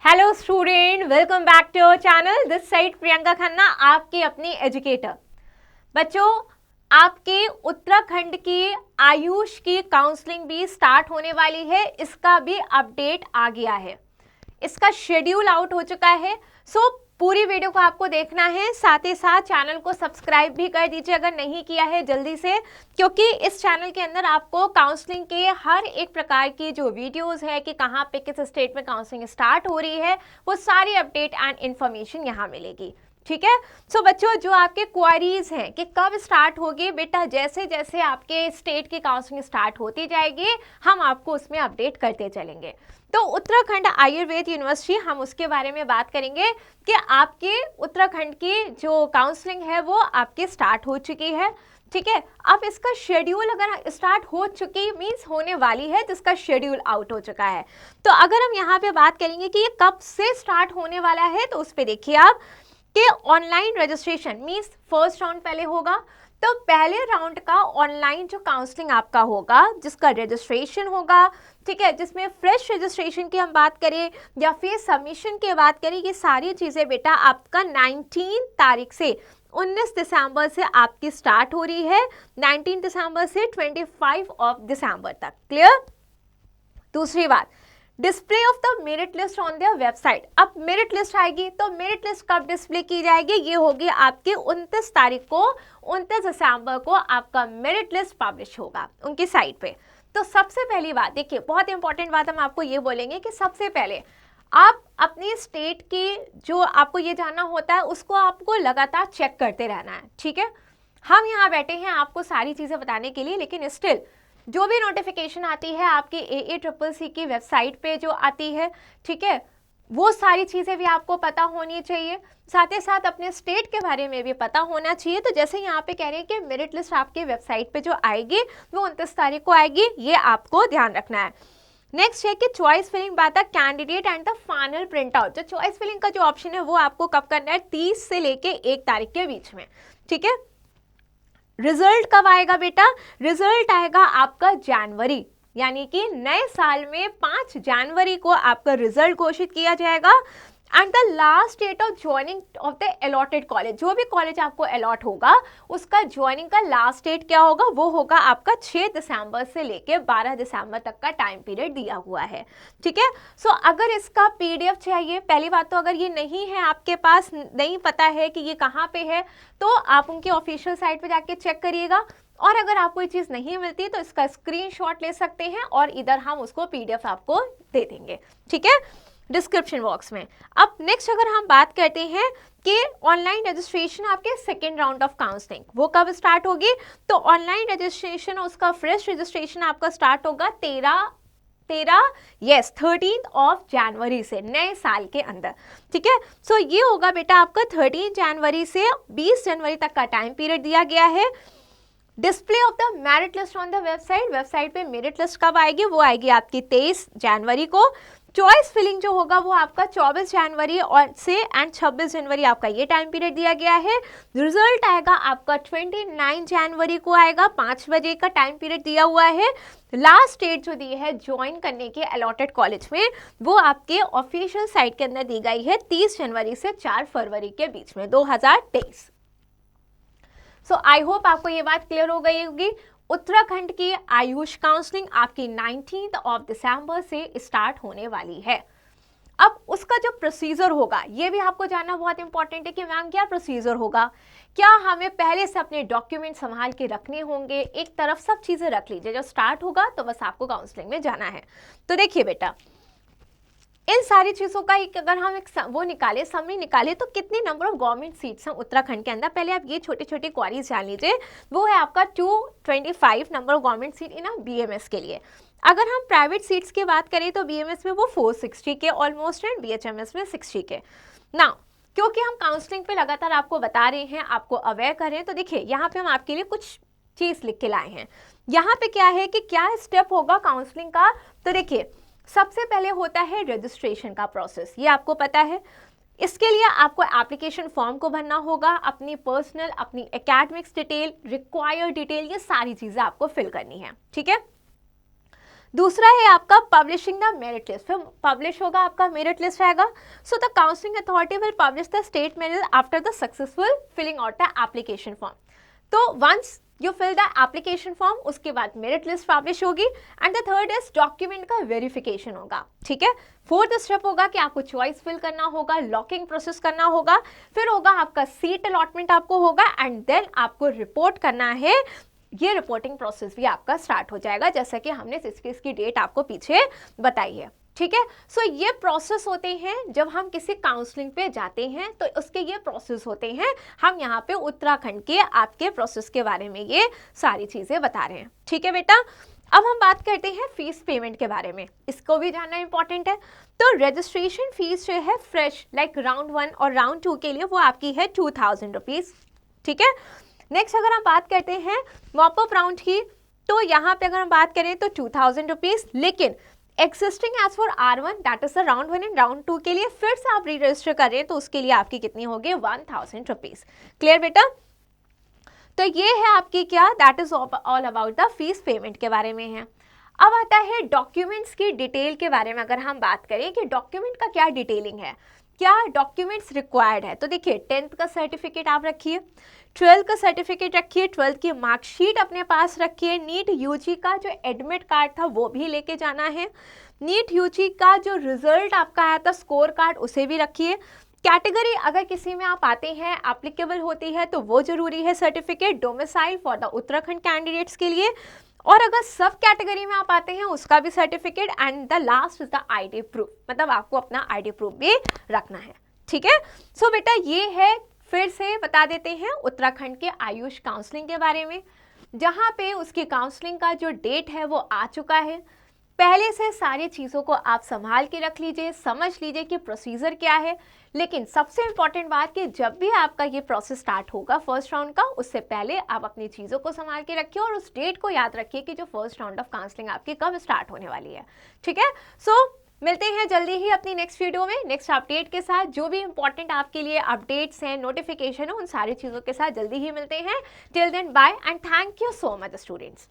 Hello student, welcome back to our channel. This side Priyanka Khanna, आपकी अपनी educator. बच्चों, आपके उत्तराखंड की आयुष की काउंसलिंग भी स्टार्ट होने वाली है। इसका भी अपडेट आ गया है, इसका शेड्यूल आउट हो चुका है। सो पूरी वीडियो को आपको देखना है, साथ ही साथ चैनल को सब्सक्राइब भी कर दीजिए अगर नहीं किया है जल्दी से, क्योंकि इस चैनल के अंदर आपको काउंसलिंग के हर एक प्रकार की जो वीडियोस है कि कहाँ पे किस स्टेट में काउंसलिंग स्टार्ट हो रही है, वो सारी अपडेट एंड इन्फॉर्मेशन यहाँ मिलेगी। ठीक है। सो बच्चों, जो आपके क्वारीज हैं कि कब स्टार्ट होगी, बेटा जैसे जैसे आपके स्टेट की काउंसलिंग स्टार्ट होती जाएगी हम आपको उसमें अपडेट करते चलेंगे। तो उत्तराखंड आयुर्वेद यूनिवर्सिटी, हम उसके बारे में बात करेंगे कि आपके उत्तराखंड की जो काउंसलिंग है वो आपकी स्टार्ट हो चुकी है। ठीक है। अब इसका शेड्यूल अगर स्टार्ट हो चुकी मींस होने वाली है, तो इसका शेड्यूल आउट हो चुका है। तो अगर हम यहाँ पे बात करेंगे कि ये कब से स्टार्ट होने वाला है, तो उस पर देखिए आप कि online registration means first round पहले होगा। तो पहले राउंड का ऑनलाइन जो काउंसलिंग आपका होगा, जिसका रजिस्ट्रेशन होगा, ठीक है, जिसमें फ्रेश रजिस्ट्रेशन की हम बात करें या फिर सबमिशन की बात करें, ये सारी चीज़ें बेटा आपका 19 तारीख से 19 दिसंबर से आपकी स्टार्ट हो रही है, 19 दिसंबर से 25 ऑफ दिसंबर तक। क्लियर। दूसरी बात, display of the merit list on their website. अब मेरिट लिस्ट आएगी, तो मेरिट लिस्ट कब डिस्प्ले की जाएगी, ये होगी आपकी 29 तारीख को, 29 दिसंबर को आपका मेरिट लिस्ट पब्लिश होगा उनकी साइट पे। तो सबसे पहली बात देखिए, बहुत इंपॉर्टेंट बात हम आपको ये बोलेंगे कि सबसे पहले आप अपनी स्टेट की जो आपको ये जानना होता है उसको आपको लगातार चेक करते रहना है। ठीक है। हम यहाँ बैठे हैं आपको सारी चीज़ें बताने के लिए, लेकिन स्टिल जो भी नोटिफिकेशन आती है आपकी AACCC की वेबसाइट पे जो आती है, ठीक है, वो सारी चीज़ें भी आपको पता होनी चाहिए। साथ ही साथ अपने स्टेट के बारे में भी पता होना चाहिए। तो जैसे यहाँ पे कह रहे हैं कि मेरिट लिस्ट आपकी वेबसाइट पे जो आएगी वो 29 तारीख को आएगी, ये आपको ध्यान रखना है। नेक्स्ट है कि choice filling by the candidate and the final print out. जो चॉइस फिलिंग का जो ऑप्शन है वो आपको कब करना है, 30 से लेके 1 तारीख के बीच में। ठीक है। रिजल्ट कब आएगा बेटा, रिजल्ट आएगा आपका जनवरी, यानी कि नए साल में 5 जनवरी को आपका रिजल्ट घोषित किया जाएगा। And the last date of joining of the allotted college, जो भी कॉलेज आपको अलॉट होगा उसका ज्वाइनिंग का लास्ट डेट क्या होगा, वो होगा आपका 6 दिसंबर से लेके 12 दिसंबर तक का टाइम पीरियड दिया हुआ है। ठीक है। सो अगर इसका PDF चाहिए, पहली बात तो अगर ये नहीं है आपके पास, नहीं पता है कि ये कहाँ पे है, तो आप उनकी ऑफिशियल साइट पे जाके चेक करिएगा। और अगर आपको ये चीज़ नहीं मिलती तो इसका स्क्रीनशॉट ले सकते हैं और इधर हम उसको PDF आपको दे देंगे। ठीक है, डिस्क्रिप्शन बॉक्स में। अब नेक्स्ट अगर हम बात करते हैं कि ऑनलाइन रजिस्ट्रेशन आपके सेकेंड राउंड ऑफ काउंसलिंग वो कब स्टार्ट होगी, तो ऑनलाइन रजिस्ट्रेशन उसका फ्रेश रजिस्ट्रेशन आपका स्टार्ट होगा 13 ऑफ जनवरी से, नए साल के अंदर। ठीक है। सो ये होगा बेटा आपका 13 जनवरी से 20 जनवरी तक का टाइम पीरियड दिया गया है। Display of the merit list on the website, website पे मेरिट लिस्ट कब आएगी, वो आएगी आपकी 23 जनवरी को। चॉइस फिलिंग जो होगा वो आपका 24 जनवरी और से एंड 26 जनवरी आपका ये टाइम पीरियड दिया गया है। रिजल्ट आएगा आपका 29 जनवरी को आएगा, 5 बजे का टाइम पीरियड दिया हुआ है। लास्ट डेट जो दी है ज्वाइन करने के अलॉटेड कॉलेज में, वो आपके ऑफिशियल साइट के अंदर दी गई है 30 जनवरी से 4 फरवरी के बीच में 2023। सो आई होप आपको ये बात क्लियर हो गई होगी। उत्तराखंड की आयुष काउंसलिंग आपकी 19 ऑफ दिसंबर से स्टार्ट होने वाली है। अब उसका जो प्रोसीजर होगा ये भी आपको जानना बहुत इंपॉर्टेंट है कि मैम क्या प्रोसीजर होगा, क्या हमें पहले से अपने डॉक्यूमेंट संभाल के रखने होंगे, एक तरफ सब चीज़ें रख लीजिए, जब स्टार्ट होगा तो बस आपको काउंसलिंग में जाना है। तो देखिए बेटा, इन सारी चीज़ों का एक अगर हम एक वो निकाले, समरी निकाले, तो कितने नंबर ऑफ गवर्नमेंट सीट्स हैं उत्तराखंड के अंदर, पहले आप ये छोटे छोटे क्वारीज जान लीजिए। वो है आपका 225 number of government seat in BMS के लिए। अगर हम प्राइवेट सीट्स की बात करें तो BMS में वो 460 के ऑलमोस्ट एंड BHMS में 60 के। ना क्योंकि हम काउंसलिंग पे लगातार आपको बता रहे हैं, आपको अवेयर कर रहे हैं, तो देखिए यहाँ पे हम आपके लिए कुछ चीज़ लिख के लाए हैं। यहाँ पे क्या है कि क्या स्टेप होगा काउंसलिंग का, तो देखिए सबसे पहले होता है रजिस्ट्रेशन का प्रोसेस, ये आपको पता है। इसके लिए आपको एप्लीकेशन फॉर्म को भरना होगा, अपनी पर्सनल, अपनी एकेडमिक्स डिटेल, रिक्वायर्ड डिटेल, ये सारी चीज़ें आपको फिल करनी है। ठीक है। दूसरा है आपका पब्लिशिंग द मेरिट लिस्ट, फिर पब्लिश होगा आपका मेरिट लिस्ट रहेगा. So the counselling authority will publish the state merit after the successful filling out the application form. तो once you fill the application form, उसके बाद मेरिट लिस्ट पब्लिश होगी. And the third is document का verification होगा. ठीक है, fourth step होगा कि आपको चॉइस फिल करना होगा, लॉकिंग प्रोसेस करना होगा, फिर होगा आपका सीट अलॉटमेंट आपको होगा, एंड देन आपको रिपोर्ट करना है. ये रिपोर्टिंग प्रोसेस भी आपका स्टार्ट हो जाएगा, जैसा कि हमने इसकी डेट आपको पीछे बताई है. ठीक है, सो ये प्रोसेस होते हैं जब हम किसी काउंसलिंग पे जाते हैं, तो उसके ये प्रोसेस होते हैं. हम यहाँ पे उत्तराखंड के आपके प्रोसेस के बारे में ये सारी चीज़ें बता रहे हैं. ठीक है बेटा, अब हम बात करते हैं फीस पेमेंट के बारे में, इसको भी जानना इंपॉर्टेंट है. तो रजिस्ट्रेशन फीस जो है फ्रेश लाइक राउंड 1 और राउंड 2 के लिए वो आपकी है 2000 रुपीज़. ठीक है, नेक्स्ट अगर हम बात करते हैं मॉप अप राउंड की, तो यहाँ पे अगर हम बात करें तो 2000 रुपीज़. लेकिन existing as for R1 that is round 1 and round 2 के लिए फिर से आप री रजिस्टर कर रहे हैं तो उसके लिए आपकी कितनी होगी 1000 रुपीज़. क्लियर बेटा, तो ये है आपकी क्या, that is all about the fees payment के बारे में है. अब आता है डॉक्यूमेंट्स की डिटेल के बारे में. अगर हम बात करें कि डॉक्यूमेंट का क्या डिटेलिंग है, क्या डॉक्यूमेंट्स रिक्वायर्ड है, तो देखिए 10th का सर्टिफिकेट आप रखिए, 12th का सर्टिफिकेट रखिए, 12th की मार्कशीट अपने पास रखिए, नीट यूजी का जो एडमिट कार्ड था वो भी लेके जाना है, नीट यूजी का जो रिजल्ट आपका आया था स्कोर कार्ड उसे भी रखिए. कैटेगरी अगर किसी में आप आते हैं एप्लीकेबल होती है तो वो जरूरी है certificate. Domicile for the Uttarakhand candidates के लिए, और अगर सब कैटेगरी में आप आते हैं उसका भी certificate. And the last is the ID proof, मतलब आपको अपना आईडी प्रूफ भी रखना है. ठीक है, सो बेटा ये है, फिर से बता देते हैं उत्तराखंड के आयुष काउंसलिंग के बारे में, जहाँ पे उसकी काउंसलिंग का जो डेट है वो आ चुका है. पहले से सारी चीज़ों को आप संभाल के रख लीजिए, समझ लीजिए कि प्रोसीजर क्या है. लेकिन सबसे इंपॉर्टेंट बात कि जब भी आपका ये प्रोसेस स्टार्ट होगा फर्स्ट राउंड का, उससे पहले आप अपनी चीज़ों को संभाल के रखिए और उस डेट को याद रखिए कि जो फर्स्ट राउंड ऑफ काउंसलिंग आपकी कब स्टार्ट होने वाली है. ठीक है, सो मिलते हैं जल्दी ही अपनी नेक्स्ट वीडियो में नेक्स्ट अपडेट के साथ. जो भी इंपॉर्टेंट आपके लिए अपडेट्स हैं, नोटिफिकेशन है, उन सारी चीज़ों के साथ जल्दी ही मिलते हैं. Till then bye and thank you so much students.